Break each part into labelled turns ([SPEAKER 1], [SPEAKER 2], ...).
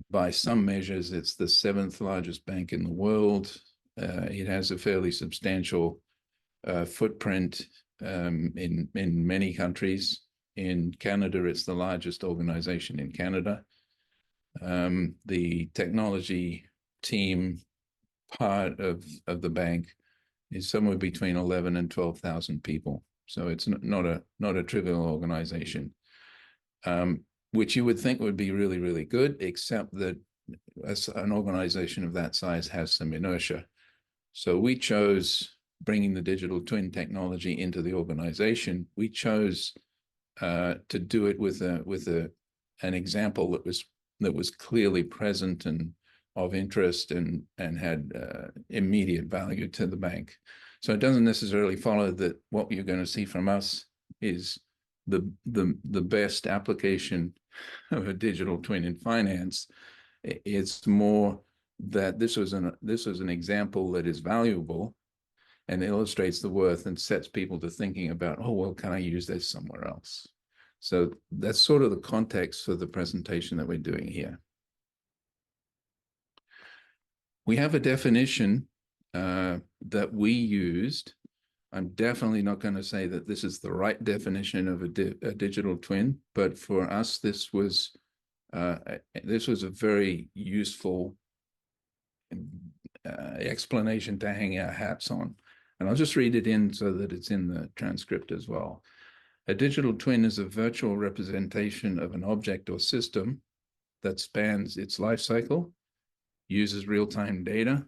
[SPEAKER 1] By some measures, it's the 7th largest bank in the world. It has a fairly substantial footprint in many countries. In Canada, it's the largest organization in Canada. The technology team part of the bank is somewhere between 11 and 12,000 people. So it's not a trivial organization, which you would think would be really, really good, except that an organization of that size has some inertia. So we chose bringing the digital twin technology into the organization. We chose to do it with an example that was clearly present and of interest and had immediate value to the bank. So it doesn't necessarily follow that what you're going to see from us is the best application of a digital twin in finance. It's more that this was an example that is valuable and illustrates the worth and sets people to thinking about, oh, well, can I use this somewhere else? So that's sort of the context for the presentation that we're doing here. We have a definition that we used. I'm definitely not going to say that this is the right definition of a digital twin, but for us, this was a very useful explanation to hang our hats on. And I'll just read it in so that it's in the transcript as well. A digital twin is a virtual representation of an object or system that spans its life cycle, uses real-time data,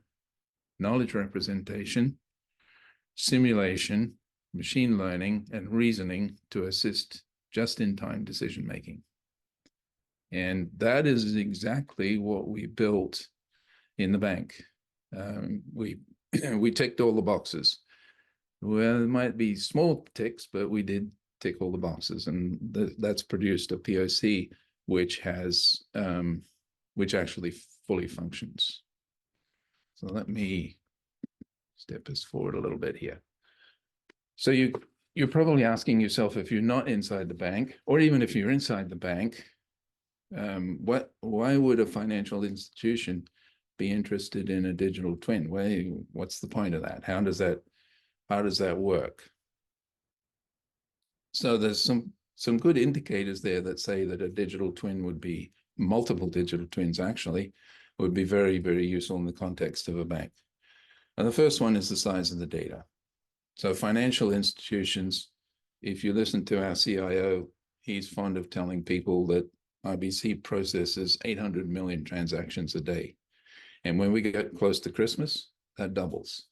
[SPEAKER 1] knowledge representation, simulation, machine learning, and reasoning to assist just-in-time decision-making. And that is exactly what we built in the bank. We ticked all the boxes. Well, there might be small ticks, but we did tick all the boxes, and that's produced a POC which has which actually fully functions. So let me step us forward a little bit here. So you're probably asking yourself, if you're not inside the bank, or even if you're inside the bank, why would a financial institution be interested in a digital twin? What's the point of that? How does that work? So there's some good indicators there that say that a digital twin would be, multiple digital twins actually, would be very, very useful in the context of a bank. And the first one is the size of the data. So financial institutions, if you listen to our CIO, he's fond of telling people that RBC processes 800 million transactions a day. And when we get close to Christmas, that doubles.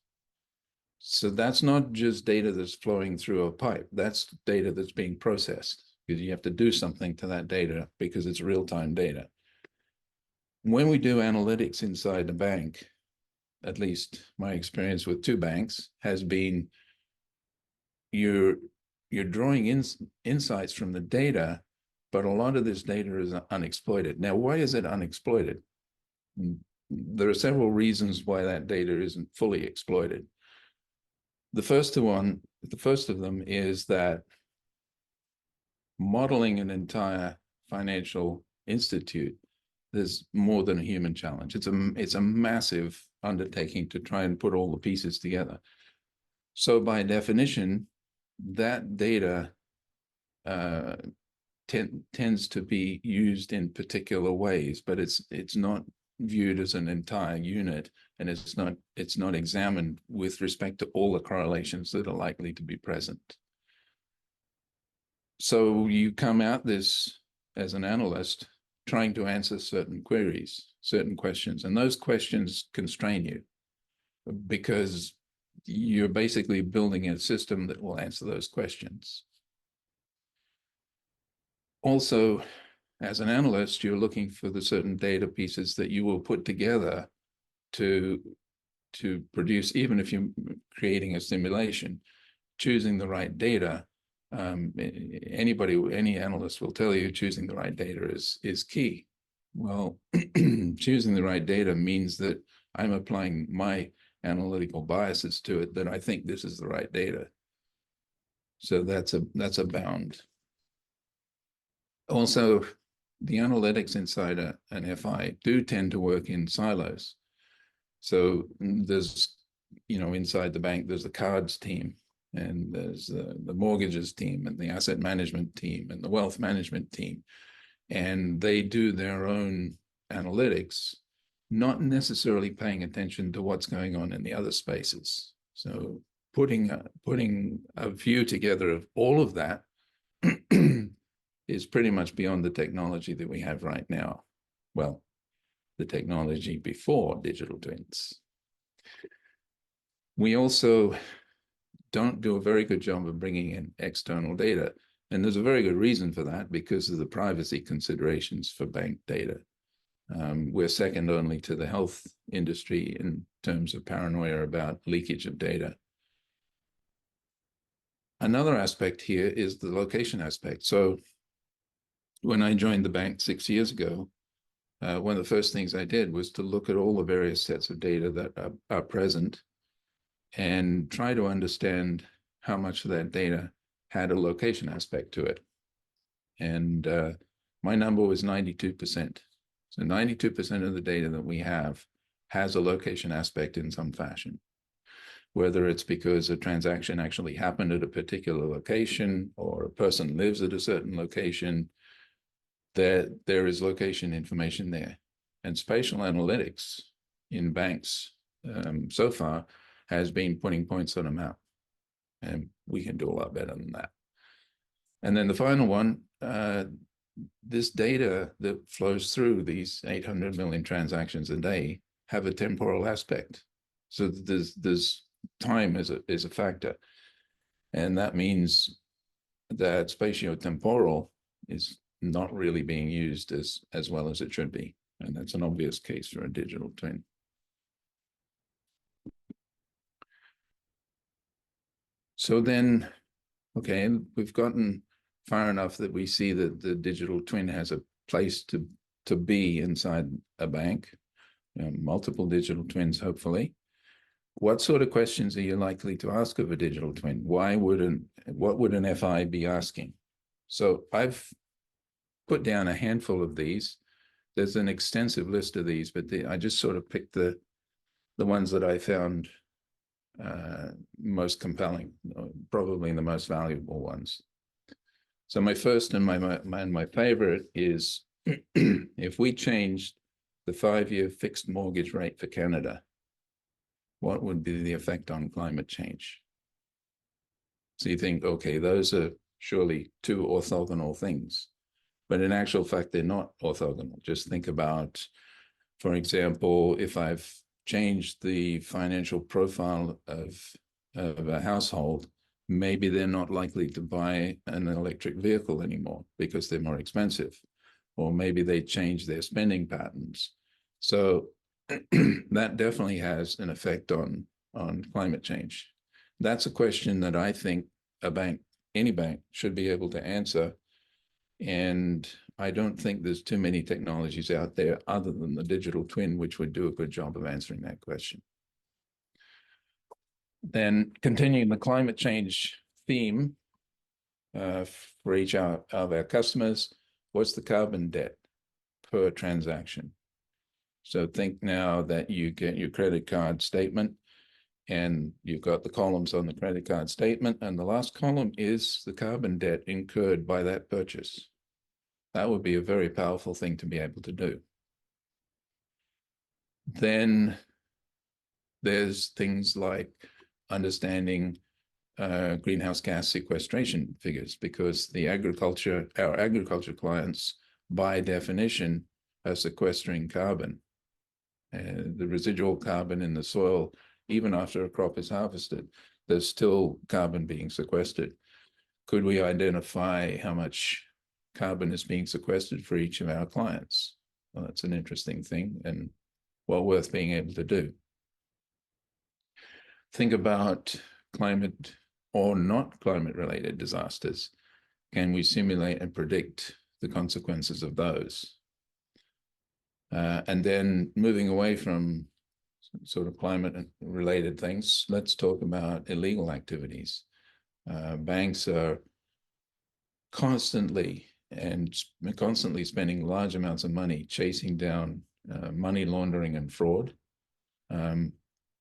[SPEAKER 1] So that's not just data that's flowing through a pipe. That's data that's being processed, because you have to do something to that data because it's real-time data. When we do analytics inside the bank, at least my experience with two banks has been, you're drawing insights from the data, but a lot of this data is unexploited. Now, why is it unexploited? There are several reasons why that data isn't fully exploited. The first of them is that modeling an entire financial institute is more than a human challenge. It's a massive undertaking to try and put all the pieces together. So by definition, that data tends to be used in particular ways, but it's not viewed as an entire unit, and it's not examined with respect to all the correlations that are likely to be present. So you come at this as an analyst trying to answer certain queries, certain questions, and those questions constrain you because you're basically building a system that will answer those questions. Also, as an analyst, you're looking for the certain data pieces that you will put together to produce, even if you're creating a simulation, choosing the right data. Any analyst will tell you choosing the right data is key. Well, choosing the right data means that I'm applying my analytical biases to it, that I think this is the right data. So that's a bound. Also, the analytics inside an FI do tend to work in silos. So there's, inside the bank, there's the cards team, and there's the mortgages team, and the asset management team, and the wealth management team. And they do their own analytics, not necessarily paying attention to what's going on in the other spaces. So putting a view together of all of that is pretty much beyond the technology that we have right now. Well, the technology before digital twins. We also don't do a very good job of bringing in external data. And there's a very good reason for that, because of the privacy considerations for bank data. We're second only to the health industry in terms of paranoia about leakage of data. Another aspect here is the location aspect. So when I joined the bank 6 years ago, one of the first things I did was to look at all the various sets of data that are present and try to understand how much of that data had a location aspect to it. And my number was 92%. So 92% of the data that we have has a location aspect in some fashion, whether it's because a transaction actually happened at a particular location or a person lives at a certain location, there is location information there. And spatial analytics in banks so far has been putting points on a map. And we can do a lot better than that. And then the final one, this data that flows through these 800 million transactions a day have a temporal aspect. So there's time is a factor. And that means that spatiotemporal is not really being used as well as it should be. And that's an obvious case for a digital twin. So then, okay, we've gotten far enough that we see that the digital twin has a place to be inside a bank, multiple digital twins, hopefully. What sort of questions are you likely to ask of a digital twin? What would an FI be asking? So I've put down a handful of these. There's an extensive list of these, but I just sort of picked the ones that I found most compelling, probably the most valuable ones. So my first and my favorite is if we changed the 5-year fixed mortgage rate for Canada, what would be the effect on climate change? So you think, okay, those are surely two orthogonal things, but in actual fact, they're not orthogonal. Just think about, for example, if I've changed the financial profile of a household, maybe they're not likely to buy an electric vehicle anymore because they're more expensive, or maybe they change their spending patterns. So that definitely has an effect on climate change. That's a question that I think any bank should be able to answer. And I don't think there's too many technologies out there other than the digital twin, which would do a good job of answering that question. Then continuing the climate change theme for each of our customers, what's the carbon debt per transaction? So think now that you get your credit card statement and you've got the columns on the credit card statement, and the last column is the carbon debt incurred by that purchase. That would be a very powerful thing to be able to do. Then there's things like understanding greenhouse gas sequestration figures, because our agriculture clients, by definition, are sequestering carbon. The residual carbon in the soil, even after a crop is harvested, there's still carbon being sequestered. Could we identify how much carbon is being sequestered for each of our clients? Well, that's an interesting thing and well worth being able to do. Think about climate or not climate-related disasters. Can we simulate and predict the consequences of those? And then moving away from sort of climate-related things, let's talk about illegal activities. Banks are constantly and constantly spending large amounts of money chasing down money laundering and fraud.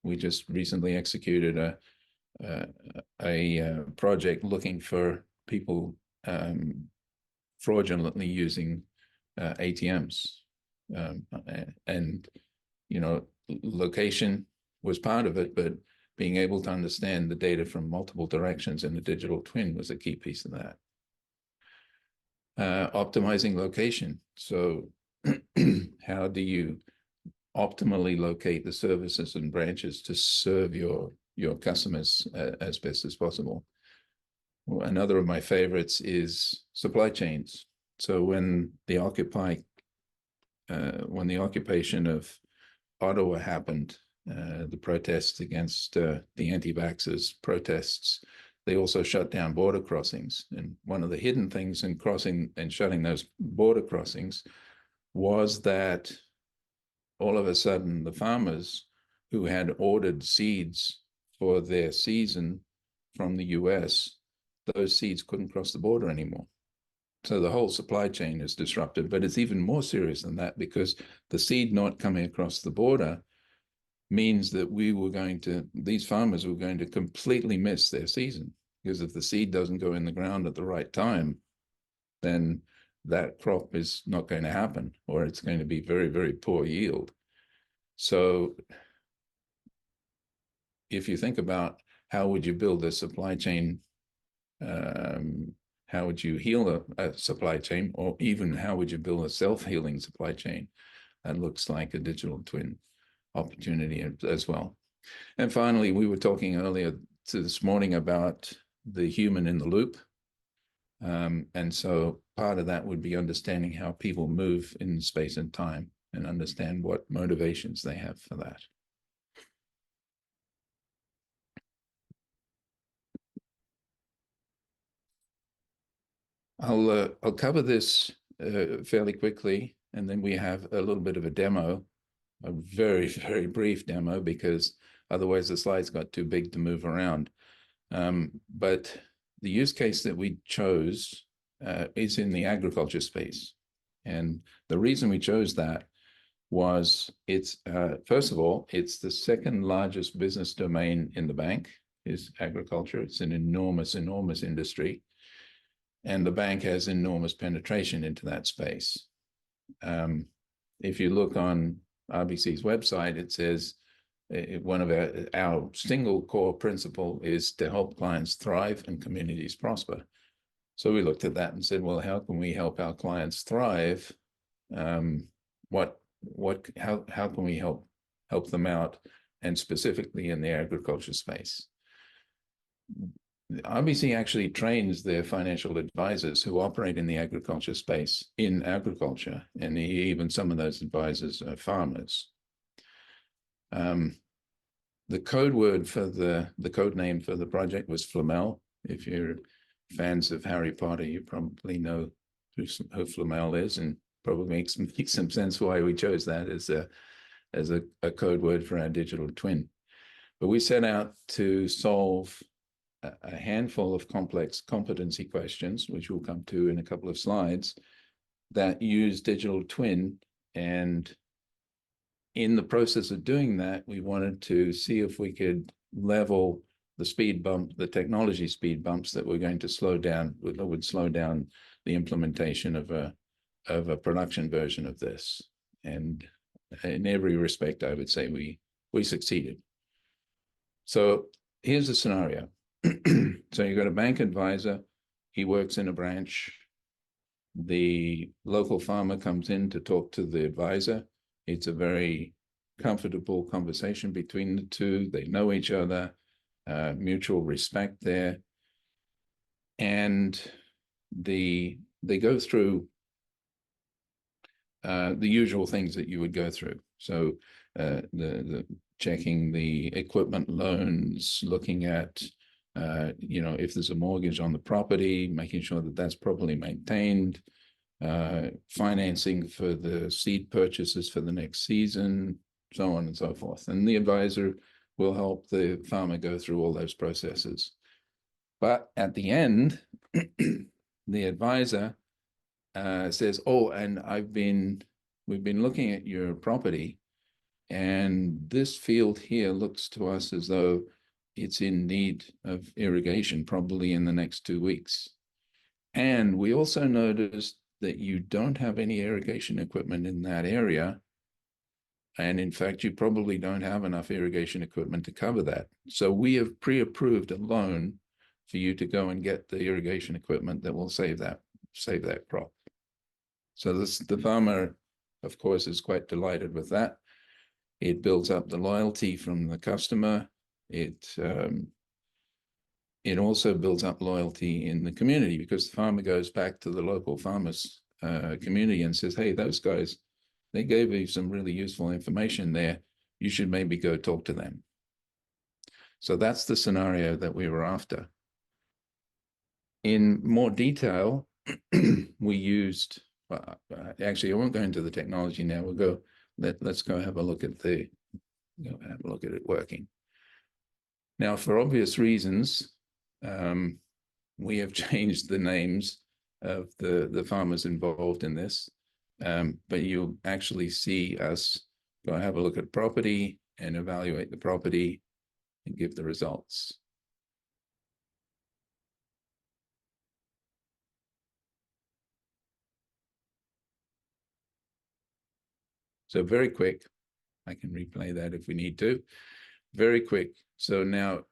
[SPEAKER 1] We just recently executed a project looking for people fraudulently using ATMs, and location was part of it, but being able to understand the data from multiple directions in the digital twin was a key piece of that. Optimizing location. So how do you optimally locate the services and branches to serve your customers as best as possible? Well, another of my favorites is supply chains. So when the occupation of Ottawa happened, the protests against the anti-vaxxers protests, they also shut down border crossings. And one of the hidden things in crossing and shutting those border crossings was that all of a sudden the farmers who had ordered seeds for their season from the US, those seeds couldn't cross the border anymore. So the whole supply chain is disrupted, but it's even more serious than that, because the seed not coming across the border means that these farmers were going to completely miss their season, because if the seed doesn't go in the ground at the right time, then that crop is not going to happen, or it's going to be very, very poor yield. So if you think about how would you build a supply chain, how would you heal a supply chain, or even how would you build a self-healing supply chain? That looks like a digital twin opportunity as well. And finally, we were talking earlier this morning about the human in the loop. And so part of that would be understanding how people move in space and time, and understand what motivations they have for that. I'll cover this fairly quickly, and then we have a little bit of a demo, a very, very brief demo, because otherwise the slides got too big to move around. But the use case that we chose is in the agriculture space. And the reason we chose that was first of all, it's the second largest business domain in the bank is agriculture. It's an enormous, enormous industry. And the bank has enormous penetration into that space. If you look on RBC's website, it says one of our single core principle is to help clients thrive and communities prosper. So we looked at that and said, well, how can we help our clients thrive? How can we help them out, and specifically in the agriculture space? RBC actually trains their financial advisors who operate in the agriculture space in agriculture, and even some of those advisors are farmers. The code word for the code name for the project was Flamel. If you're fans of Harry Potter, you probably know who Flamel is, and probably makes some sense why we chose that as a code word for our digital twin. But we set out to solve a handful of complex competency questions, which we'll come to in a couple of slides, that use digital twin. And in the process of doing that, we wanted to see if we could level the speed bump, the technology speed bumps that were going to slow down, that would slow down the implementation of a production version of this. And in every respect, I would say we succeeded. So here's the scenario. So you've got a bank advisor, he works in a branch. The local farmer comes in to talk to the advisor. It's a very comfortable conversation between the two. They know each other, mutual respect there. And they go through the usual things that you would go through. So the checking the equipment loans, looking at if there's a mortgage on the property, making sure that that's properly maintained, financing for the seed purchases for the next season, so on and so forth. And the advisor will help the farmer go through all those processes. But at the end, the advisor says, "Oh, and we've been looking at your property, and this field here looks to us as though it's in need of irrigation, probably in the next 2 weeks. And we also noticed that you don't have any irrigation equipment in that area. And in fact, you probably don't have enough irrigation equipment to cover that. So we have pre-approved a loan for you to go and get the irrigation equipment that will save that crop." So the farmer, of course, is quite delighted with that. It builds up the loyalty from the customer. It also builds up loyalty in the community, because the farmer goes back to the local farmers community and says, "Hey, those guys, they gave you some really useful information there. You should maybe go talk to them." So that's the scenario that we were after. In more detail, we used, actually, I won't go into the technology now. Let's go have a look at it working. Now, for obvious reasons, we have changed the names of the farmers involved in this. But you'll actually see us go have a look at property and evaluate the property and give the results. So very quick. I can replay that if we need to. Very quick. So now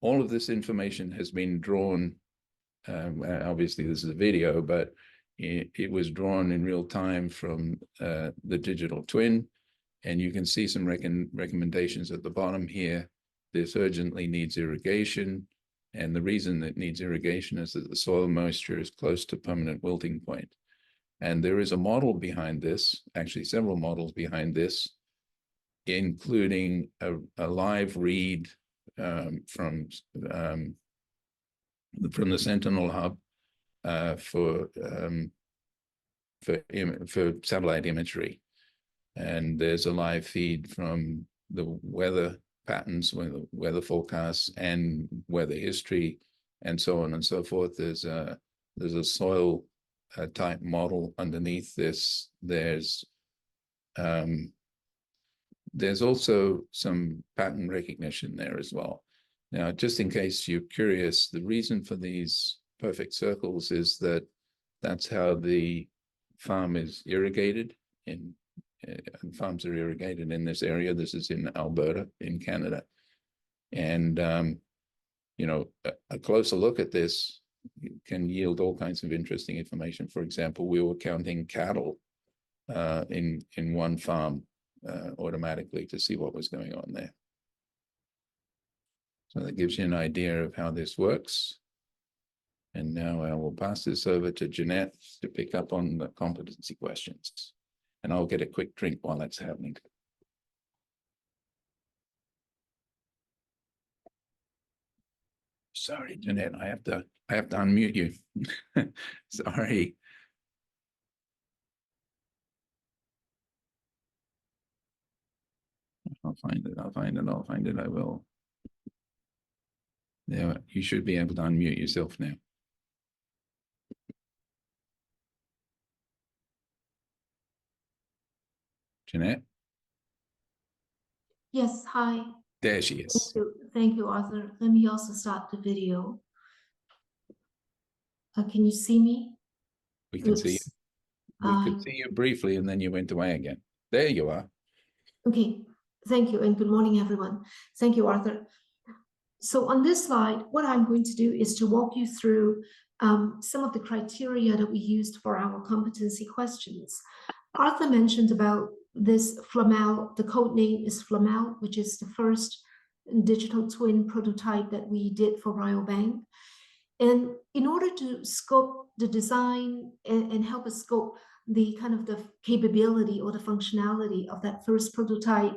[SPEAKER 1] all of this information has been drawn. Obviously, this is a video, but it was drawn in real time from the digital twin. And you can see some recommendations at the bottom here. This urgently needs irrigation. And the reason it needs irrigation is that the soil moisture is close to permanent wilting point. And there is a model behind this, actually several models behind this, including a live read from the Sentinel Hub for satellite imagery. And there's a live feed from the weather patterns, weather forecasts, and weather history, and so on and so forth. There's a soil type model underneath this. There's also some pattern recognition there as well. Now, just in case you're curious, the reason for these perfect circles is that that's how the farm is irrigated. And farms are irrigated in this area. This is in Alberta, in Canada. And, a closer look at this can yield all kinds of interesting information. For example, we were counting cattle in one farm automatically to see what was going on there. So that gives you an idea of how this works. And now I will pass this over to Jeanette to pick up on the competency questions. And I'll get a quick drink while that's happening. Sorry, Jeanette, I have to unmute you. Sorry. I'll find it. I will. There, you should be able to unmute yourself now. Jeanette?
[SPEAKER 2] Yes, hi.
[SPEAKER 1] There she is.
[SPEAKER 2] Thank you, Arthur. Let me also start the video. Can you see me?
[SPEAKER 1] We can see you. We could see you briefly, and then you went away again. There you are.
[SPEAKER 2] Okay, thank you, and good morning, everyone. Thank you, Arthur. So on this slide, what I'm going to do is to walk you through some of the criteria that we used for our competency questions. Arthur mentioned about this Flamel. The code name is Flamel, which is the first digital twin prototype that we did for Rayobank. And in order to scope the design and help us scope the kind of the capability or the functionality of that first prototype,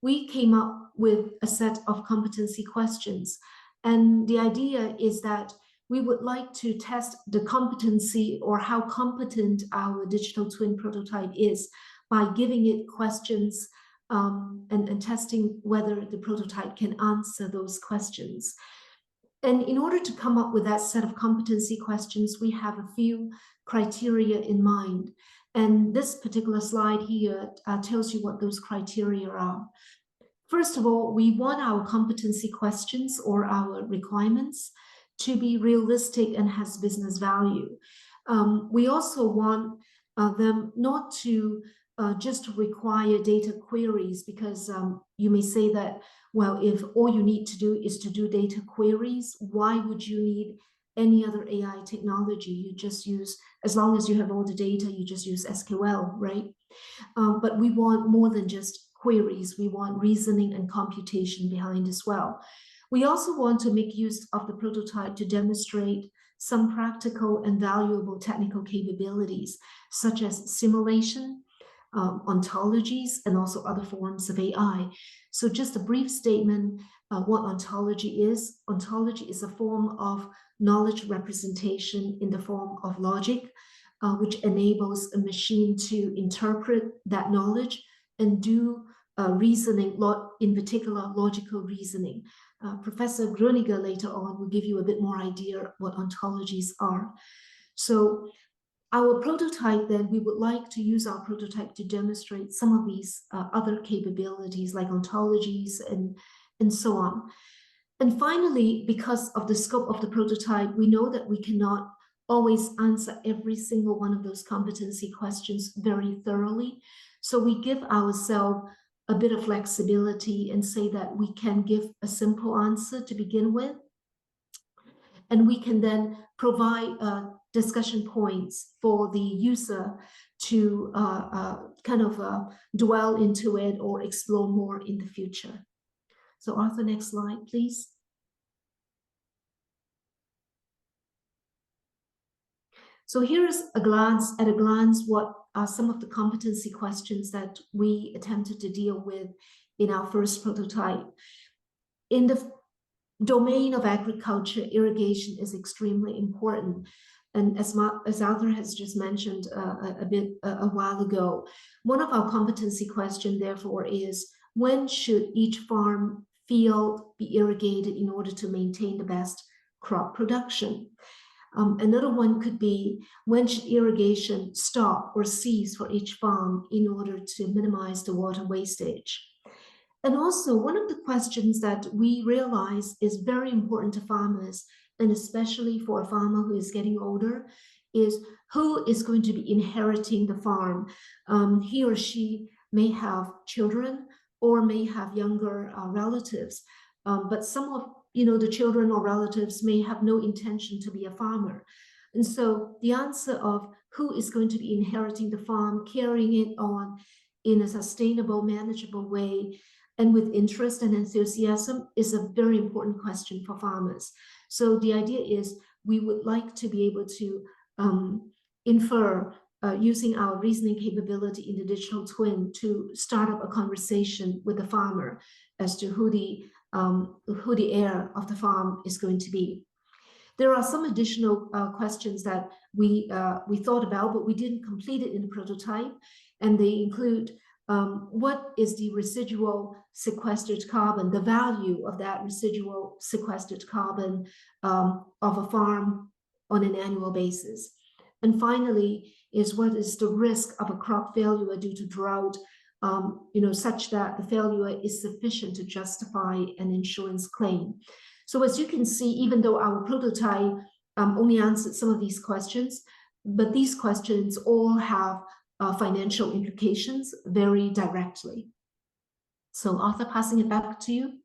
[SPEAKER 2] we came up with a set of competency questions. And the idea is that we would like to test the competency or how competent our digital twin prototype is by giving it questions and testing whether the prototype can answer those questions. And in order to come up with that set of competency questions, we have a few criteria in mind. And this particular slide here tells you what those criteria are. First of all, we want our competency questions or our requirements to be realistic and has business value. We also want them not to just require data queries, because you may say that, well, if all you need to do is to do data queries, why would you need any other AI technology? You just use, as long as you have all the data, you just use SQL, right? But we want more than just queries. We want reasoning and computation behind as well. We also want to make use of the prototype to demonstrate some practical and valuable technical capabilities, such as simulation, ontologies, and also other forms of AI. So just a brief statement, what ontology is. Ontology is a form of knowledge representation in the form of logic, which enables a machine to interpret that knowledge and do reasoning, in particular logical reasoning. Professor Gröninger later on will give you a bit more idea what ontologies are. So our prototype, then, we would like to use our prototype to demonstrate some of these other capabilities like ontologies and so on. And finally, because of the scope of the prototype, we know that we cannot always answer every single one of those competency questions very thoroughly. So we give ourselves a bit of flexibility and say that we can give a simple answer to begin with. And we can then provide discussion points for the user to dwell into it or explore more in the future. So Arthur, next slide, please. So here is at a glance, what are some of the competency questions that we attempted to deal with in our first prototype. In the domain of agriculture, irrigation is extremely important. And as Arthur has just mentioned a while ago, one of our competency questions, therefore, is when should each farm field be irrigated in order to maintain the best crop production? Another one could be, when should irrigation stop or cease for each farm in order to minimize the water wastage? And also, one of the questions that we realize is very important to farmers, and especially for a farmer who is getting older, is who is going to be inheriting the farm? He or she may have children or may have younger relatives, but some of the children or relatives may have no intention to be a farmer. And so the answer of who is going to be inheriting the farm, carrying it on in a sustainable, manageable way, and with interest and enthusiasm is a very important question for farmers. So the idea is we would like to be able to infer using our reasoning capability in the digital twin to start up a conversation with the farmer as to who the heir of the farm is going to be. There are some additional questions that we thought about, but we didn't complete it in the prototype, and they include what is the residual sequestered carbon, the value of that residual sequestered carbon of a farm on an annual basis. And finally, is what is the risk of a crop failure due to drought, such that the failure is sufficient to justify an insurance claim. So as you can see, even though our prototype only answered some of these questions, but these questions all have financial implications very directly. So Arthur, passing it back to you.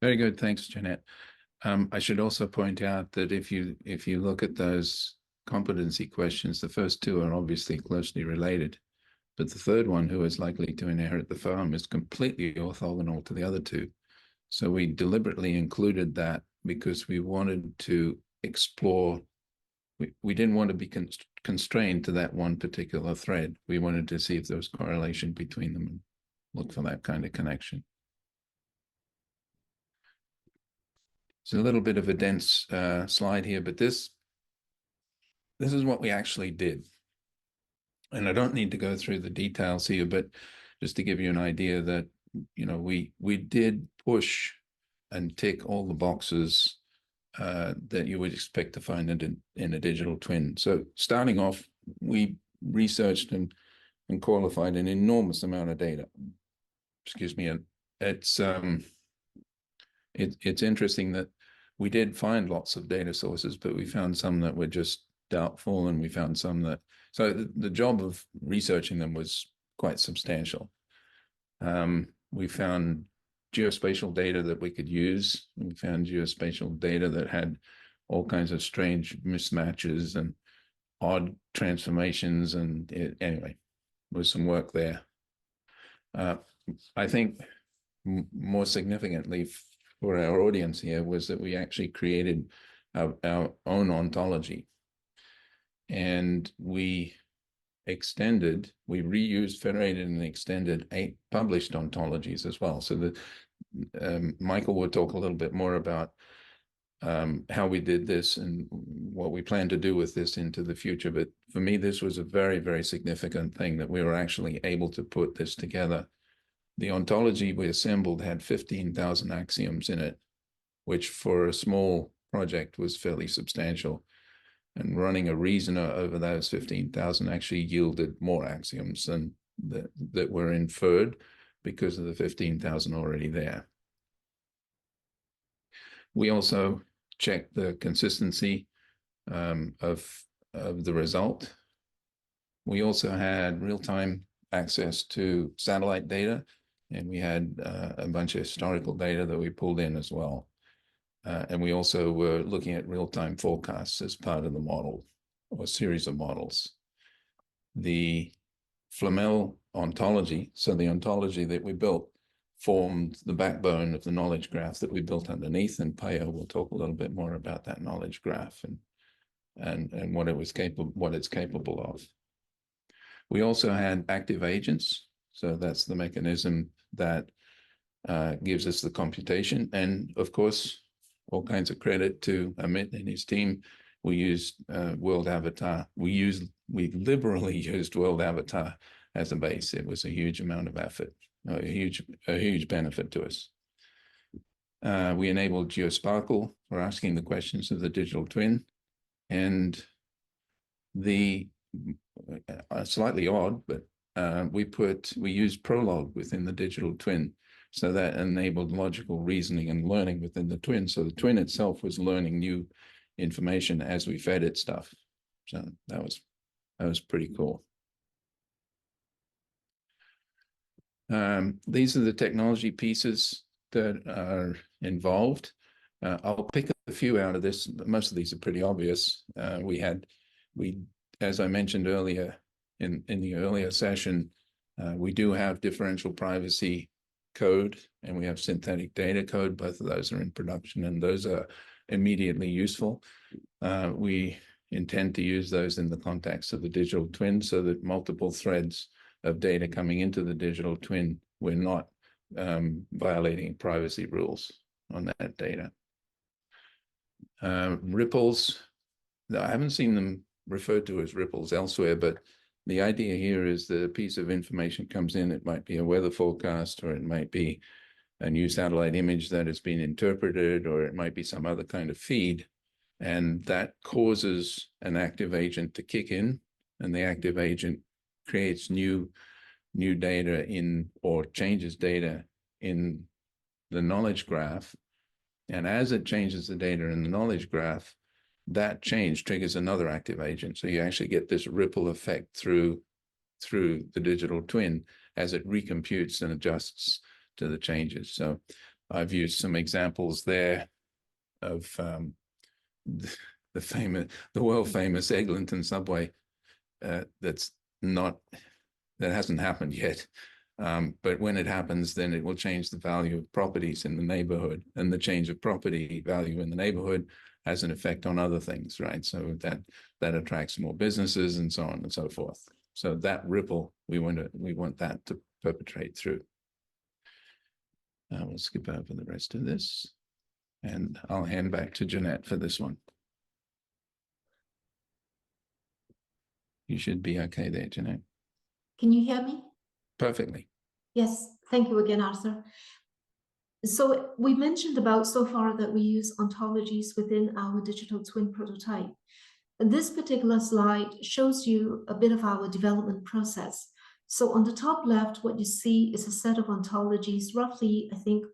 [SPEAKER 1] Very good, thanks, Jeanette. I should also point out that if you look at those competency questions, the first two are obviously closely related, but the third one, who is likely to inherit the farm, is completely orthogonal to the other two. So we deliberately included that because we wanted to explore, we didn't want to be constrained to that one particular thread. We wanted to see if there was correlation between them and look for that kind of connection. It's a little bit of a dense slide here, but this is what we actually did. And I don't need to go through the details here, but just to give you an idea that, we did push and tick all the boxes that you would expect to find in a digital twin. So starting off, we researched and qualified an enormous amount of data. Excuse me. And it's interesting that we did find lots of data sources, but we found some that were just doubtful, and we found some that, so the job of researching them was quite substantial. We found geospatial data that we could use. We found geospatial data that had all kinds of strange mismatches and odd transformations, and anyway, there was some work there. I think more significantly for our audience here was that we actually created our own ontology, and we reused, federated, and extended 8 published ontologies as well. So Michael will talk a little bit more about how we did this and what we plan to do with this into the future. But for me, this was a very, very significant thing, that we were actually able to put this together. The ontology we assembled had 15,000 axioms in it, which for a small project was fairly substantial. And running a reasoner over those 15,000 actually yielded more axioms than that were inferred because of the 15,000 already there. We also checked the consistency of the result. We also had real-time access to satellite data, and we had a bunch of historical data that we pulled in as well. And we also were looking at real-time forecasts as part of the model, or series of models. The Flamel ontology, so the ontology that we built, formed the backbone of the knowledge graph that we built underneath, and Payo will talk a little bit more about that knowledge graph and what it's capable of. We also had active agents, so that's the mechanism that gives us the computation, and of course, all kinds of credit to Amit and his team. We used World Avatar. We liberally used World Avatar as a base. It was a huge amount of effort, a huge benefit to us. We enabled GeoSparkle for asking the questions of the digital twin, and slightly odd, but we used Prolog within the digital twin. So that enabled logical reasoning and learning within the twin. So the twin itself was learning new information as we fed it stuff. So that was pretty cool. These are the technology pieces that are involved. I'll pick a few out of this. Most of these are pretty obvious. As I mentioned earlier in the earlier session, we do have differential privacy code, and we have synthetic data code. Both of those are in production, and those are immediately useful. We intend to use those in the context of the digital twin, so that multiple threads of data coming into the digital twin, we're not violating privacy rules on that data. Ripples, I haven't seen them referred to as ripples elsewhere, but the idea here is that a piece of information comes in. It might be a weather forecast, or it might be a new satellite image that has been interpreted, or it might be some other kind of feed. And that causes an active agent to kick in, and the active agent creates new data or changes data in the knowledge graph. And as it changes the data in the knowledge graph, that change triggers another active agent. So you actually get this ripple effect through the digital twin as it recomputes and adjusts to the changes. So I've used some examples there of the world famous Eglinton subway that hasn't happened yet. But when it happens, then it will change the value of properties in the neighborhood, and the change of property value in the neighborhood has an effect on other things, right? So that attracts more businesses and so on and so forth. So that ripple, we want that to perpetrate through. We'll skip over the rest of this, and I'll hand back to Jeanette for this one. You should be okay there, Jeanette.
[SPEAKER 2] Can you hear me?
[SPEAKER 1] Perfectly.
[SPEAKER 2] Yes, thank you again, Arthur. So we mentioned about so far that we use ontologies within our digital twin prototype. And this particular slide shows you a bit of our development process. So on the top left, what you see is a set of ontologies, roughly, I think,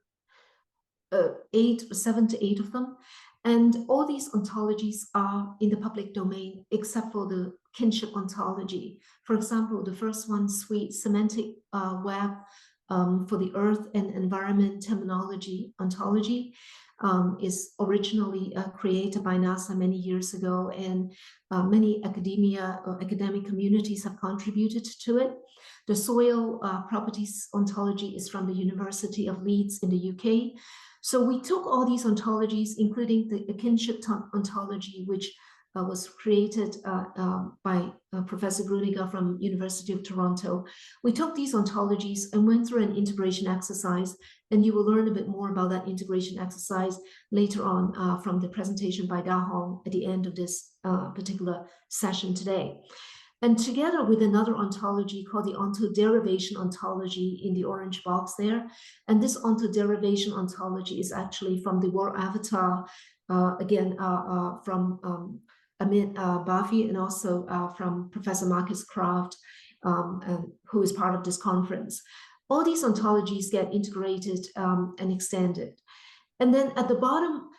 [SPEAKER 2] 7 to 8 of them. And all these ontologies are in the public domain, except for the kinship ontology. For example, the first one, Suite Semantic Web for the Earth and Environment Terminology ontology, is originally created by NASA many years ago, and many academic communities have contributed to it. The soil properties ontology is from the University of Leeds in the UK. So we took all these ontologies, including the kinship ontology, which was created by Professor Gruninger from University of Toronto. We took these ontologies and went through an integration exercise, and you will learn a bit more about that integration exercise later on from the presentation by Da Hong at the end of this particular session today. And together with another ontology called the onto-derivation ontology in the orange box there. And this onto-derivation ontology is actually from the World Avatar, again, from Amit Bafi, and also from Professor Marcus Kraft, who is part of this conference. All these ontologies get integrated and extended. And then at the bottom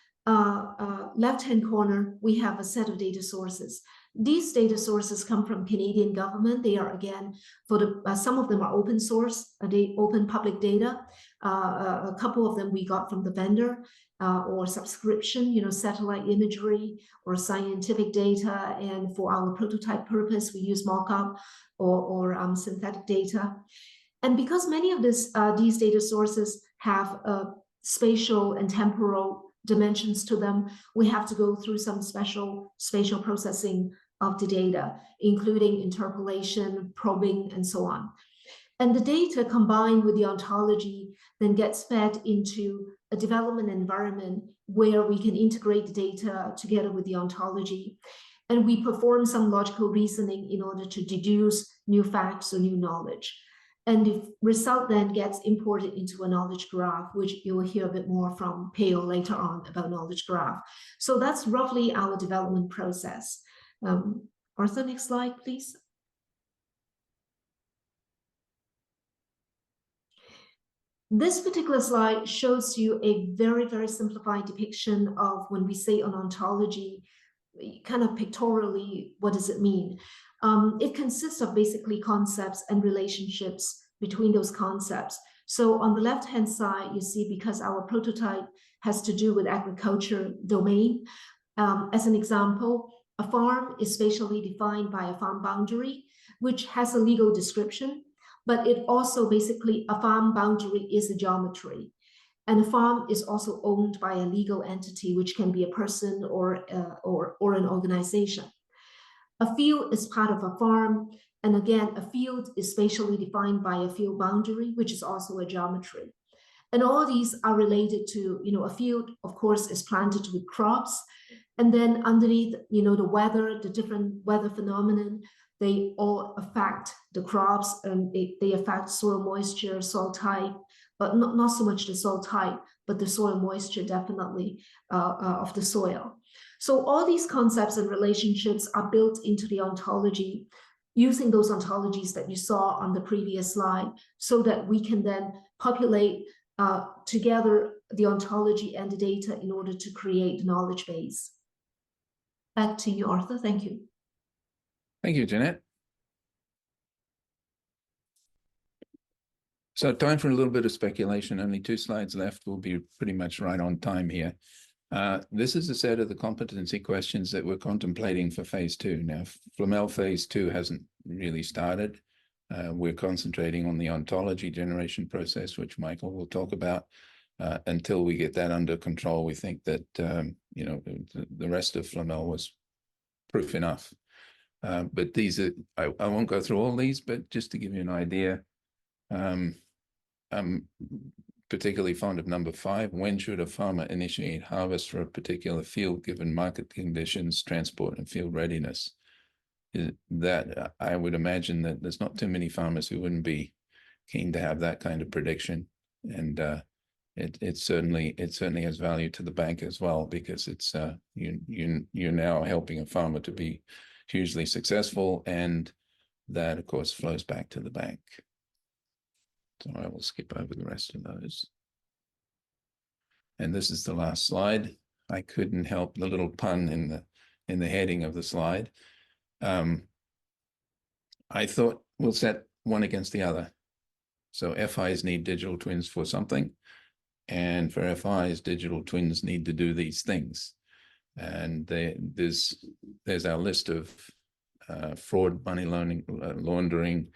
[SPEAKER 2] left-hand corner, we have a set of data sources. These data sources come from Canadian government. They are, again, for the some of them are open source, they open public data. A couple of them we got from the vendor or subscription, satellite imagery or scientific data. And for our prototype purpose, we use mockup or synthetic data. And because many of these data sources have spatial and temporal dimensions to them, we have to go through some special spatial processing of the data, including interpolation, probing, and so on. And the data combined with the ontology then gets fed into a development environment where we can integrate the data together with the ontology. And we perform some logical reasoning in order to deduce new facts or new knowledge. And the result then gets imported into a knowledge graph, which you will hear a bit more from Peo later on about knowledge graph. So that's roughly our development process. Arthur, next slide, please. This particular slide shows you a very, very simplified depiction of when we say an ontology, kind of pictorially, what does it mean? It consists of basically concepts and relationships between those concepts. So on the left-hand side, you see, because our prototype has to do with agriculture domain, as an example, a farm is spatially defined by a farm boundary, which has a legal description, but it also basically, a farm boundary is a geometry. And a farm is also owned by a legal entity, which can be a person or an organization. A field is part of a farm. And again, a field is spatially defined by a field boundary, which is also a geometry. And all these are related to, a field, of course, is planted with crops. And then underneath, the weather, the different weather phenomenon, they all affect the crops, and they affect soil moisture, soil type, but not so much the soil type, but the soil moisture definitely of the soil. So all these concepts and relationships are built into the ontology using those ontologies that you saw on the previous slide, so that we can then populate together the ontology and the data in order to create the knowledge base. Back to you, Arthur. Thank you.
[SPEAKER 1] Thank you, Jeanette. So time for a little bit of speculation. Only 2 slides left. We'll be pretty much right on time here. This is a set of the competency questions that we're contemplating for phase 2. Now, Flamel phase 2 hasn't really started. We're concentrating on the ontology generation process, which Michael will talk about. Until we get that under control, we think that, the rest of Flamel was proof enough. But these are, I won't go through all these, but just to give you an idea, I'm particularly fond of number 5. When should a farmer initiate harvest for a particular field given market conditions, transport, and field readiness? That I would imagine that there's not too many farmers who wouldn't be keen to have that kind of prediction. And it certainly has value to the bank as well, because it's you're now helping a farmer to be hugely successful, and that of course flows back to the bank. So I will skip over the rest of those. And this is the last slide. I couldn't help the little pun in the heading of the slide. I thought we'll set one against the other. So FIs need digital twins for something, and for FIs, digital twins need to do these things. And there's our list of fraud, money laundering,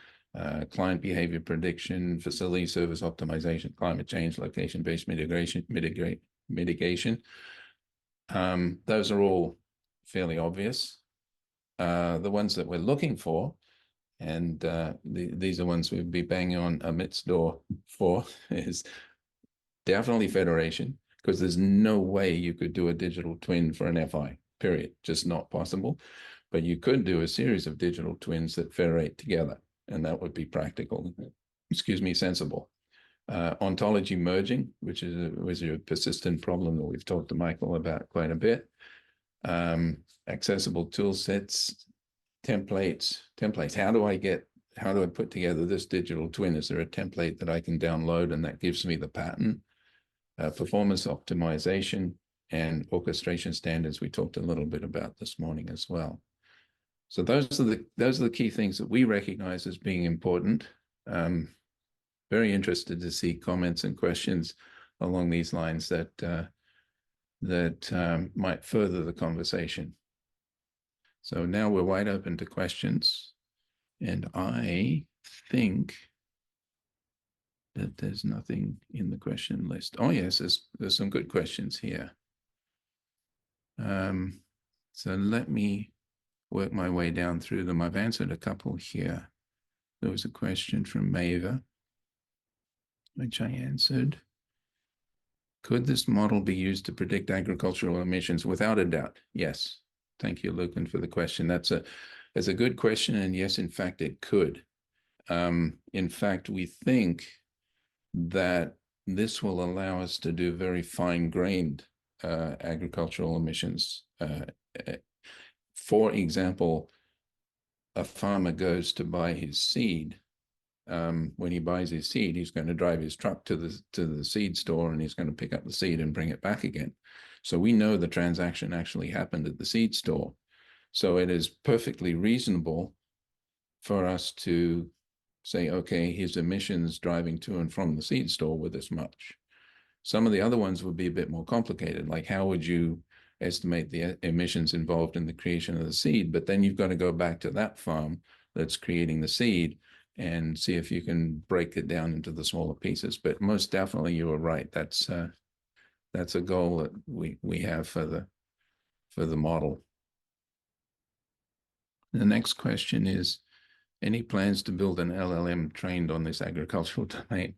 [SPEAKER 1] client behavior prediction, facility service optimization, climate change, location-based mitigation. Those are all fairly obvious. The ones that we're looking for, and these are ones we'd be banging on Amit's door for, is definitely federation, because there's no way you could do a digital twin for an FI, period. Just not possible. But you could do a series of digital twins that federate together, and that would be practical, sensible. Ontology merging, which was a persistent problem that we've talked to Michael about quite a bit. Accessible tool sets, templates. How do I put together this digital twin? Is there a template that I can download and that gives me the pattern? Performance optimization and orchestration standards we talked a little bit about this morning as well. So those are the key things that we recognize as being important. Very interested to see comments and questions along these lines that might further the conversation. So now we're wide open to questions, and I think that there's nothing in the question list. Oh yes, there's some good questions here. So let me work my way down through them. I've answered a couple here. There was a question from Maeva, which I answered. Could this model be used to predict agricultural emissions? Without a doubt, yes. Thank you, Lucan, for the question. That's a good question, and yes, in fact, it could. In fact, we think that this will allow us to do very fine-grained agricultural emissions. For example, a farmer goes to buy his seed. When he buys his seed, he's going to drive his truck to the seed store, and he's going to pick up the seed and bring it back again. So we know the transaction actually happened at the seed store. So it is perfectly reasonable for us to say, okay, his emissions driving to and from the seed store were this much. Some of the other ones would be a bit more complicated, like how would you estimate the emissions involved in the creation of the seed? But then you've got to go back to that farm that's creating the seed and see if you can break it down into the smaller pieces. But most definitely, you were right. That's a goal that we have for the model. The next question is, any plans to build an LLM trained on this agricultural domain?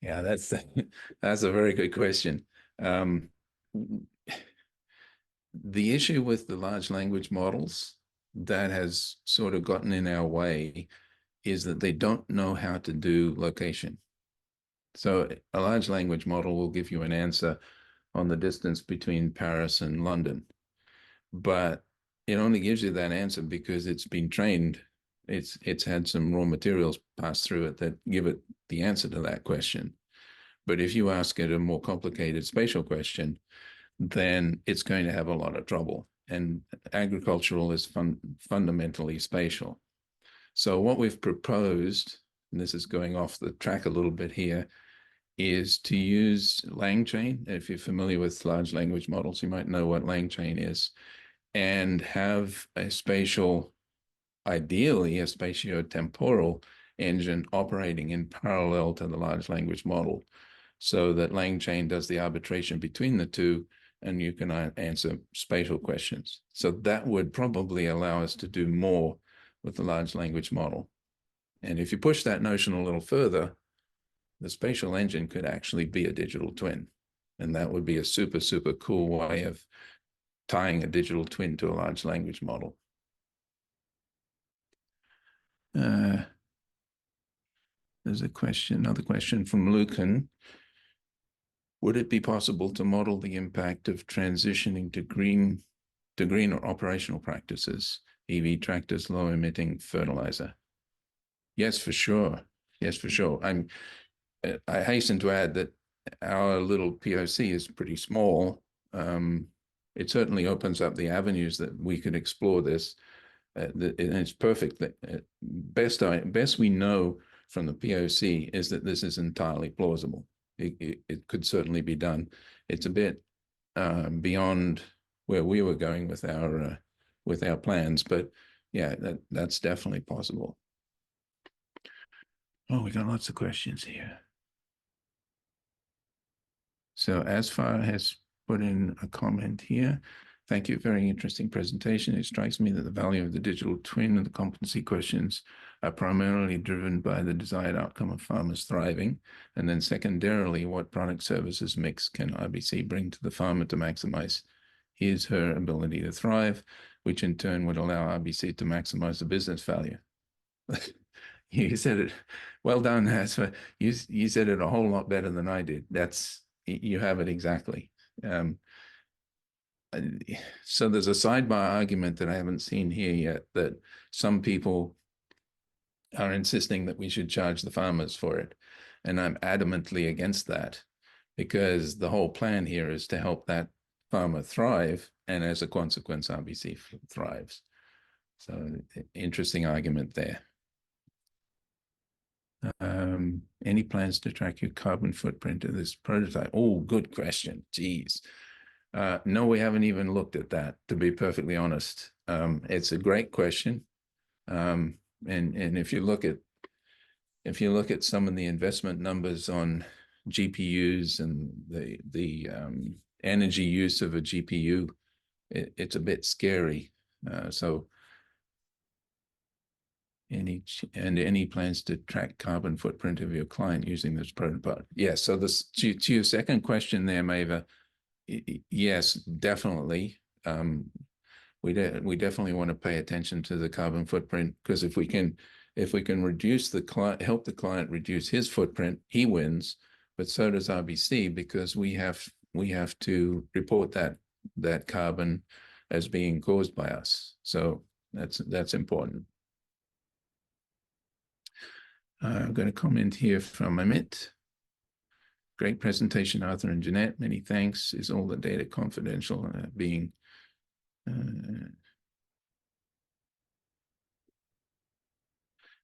[SPEAKER 1] Yeah, that's a very good question. The issue with the large language models that has sort of gotten in our way is that they don't know how to do location. So a large language model will give you an answer on the distance between Paris and London, but it only gives you that answer because it's been trained. It's had some raw materials passed through it that give it the answer to that question. But if you ask it a more complicated spatial question, then it's going to have a lot of trouble. And agricultural is fundamentally spatial. So what we've proposed, and this is going off the track a little bit here, is to use LangChain. If you're familiar with large language models, you might know what LangChain is, and have a spatial, ideally a spatiotemporal engine operating in parallel to the large language model, so that LangChain does the arbitration between the two, and you can answer spatial questions. So that would probably allow us to do more with the large language model. And if you push that notion a little further, the spatial engine could actually be a digital twin. And that would be a super, super cool way of tying a digital twin to a large language model. There's another question from Lucan. Would it be possible to model the impact of transitioning to greener operational practices, EV tractors, low emitting fertilizer? Yes, for sure. Yes, for sure. I hasten to add that our little POC is pretty small. It certainly opens up the avenues that we could explore this. And it's perfect. Best we know from the POC is that this is entirely plausible. It could certainly be done. It's a bit beyond where we were going with our plans, but yeah, that's definitely possible. Oh, we got lots of questions here. So Asfar has put in a comment here. Thank you. Very interesting presentation. It strikes me that the value of the digital twin and the competency questions are primarily driven by the desired outcome of farmers thriving. And then secondarily, what product services mix can RBC bring to the farmer to maximize his/her ability to thrive, which in turn would allow RBC to maximize the business value. You said it. Well done, Asfar. You said it a whole lot better than I did. You have it exactly. So there's a sidebar argument that I haven't seen here yet, that some people are insisting that we should charge the farmers for it. And I'm adamantly against that, because the whole plan here is to help that farmer thrive. And as a consequence, RBC thrives. So interesting argument there. Any plans to track your carbon footprint of this prototype? Oh, good question. Geez. No, we haven't even looked at that, to be perfectly honest. It's a great question. And if you look at some of the investment numbers on GPUs and the energy use of a GPU, it's a bit scary. So any plans to track carbon footprint of your client using this prototype? Yeah. So to your second question there, Maeva, yes, definitely. We definitely want to pay attention to the carbon footprint, because if we can reduce help the client reduce his footprint, he wins. But so does RBC, because we have to report that carbon as being caused by us. So that's important. I'm going to comment here from Amit. Great presentation, Arthur and Jeanette. Many thanks. Is all the data confidential?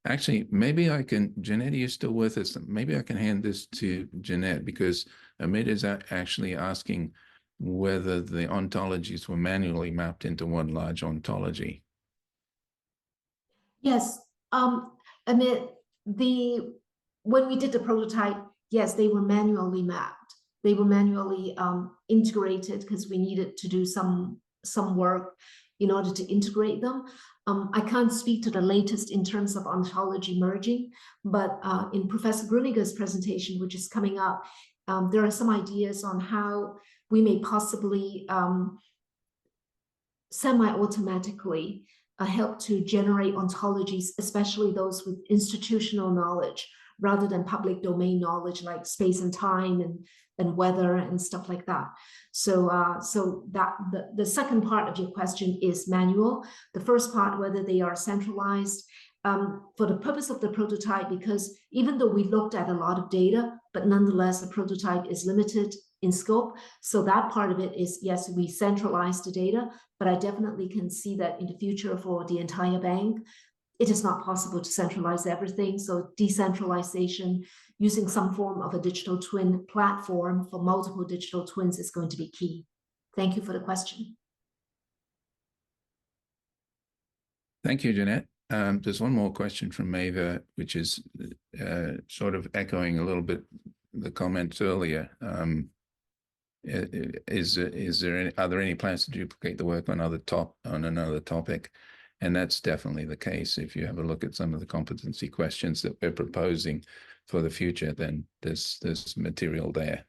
[SPEAKER 1] Actually, maybe I can, Jeanette, are you still with us? Maybe I can hand this to Jeanette, because Amit is actually asking whether the ontologies were manually mapped into one large ontology.
[SPEAKER 2] Yes, Amit, when we did the prototype, yes, they were manually mapped. They were manually integrated, because we needed to do some work in order to integrate them. I can't speak to the latest in terms of ontology merging, but in Professor Grueninger's presentation, which is coming up, there are some ideas on how we may possibly semi-automatically help to generate ontologies, especially those with institutional knowledge, rather than public domain knowledge like space and time and weather and stuff like that. So so that the second part of your question is manual. The first part, whether they are centralized, for the purpose of the prototype, because even though we looked at a lot of data, but nonetheless the prototype is limited in scope. So that part of it is, yes, we centralize the data, but I definitely can see that in the future for the entire bank, it is not possible to centralize everything. So decentralization using some form of a digital twin platform for multiple digital twins is going to be key. Thank you for the question.
[SPEAKER 1] Thank you, Jeanette. There's one more question from Maeva, which is sort of echoing a little bit the comments earlier. Are there any plans to duplicate the work on another topic? And that's definitely the case. If you have a look at some of the competency questions that we're proposing for the future, then there's material there.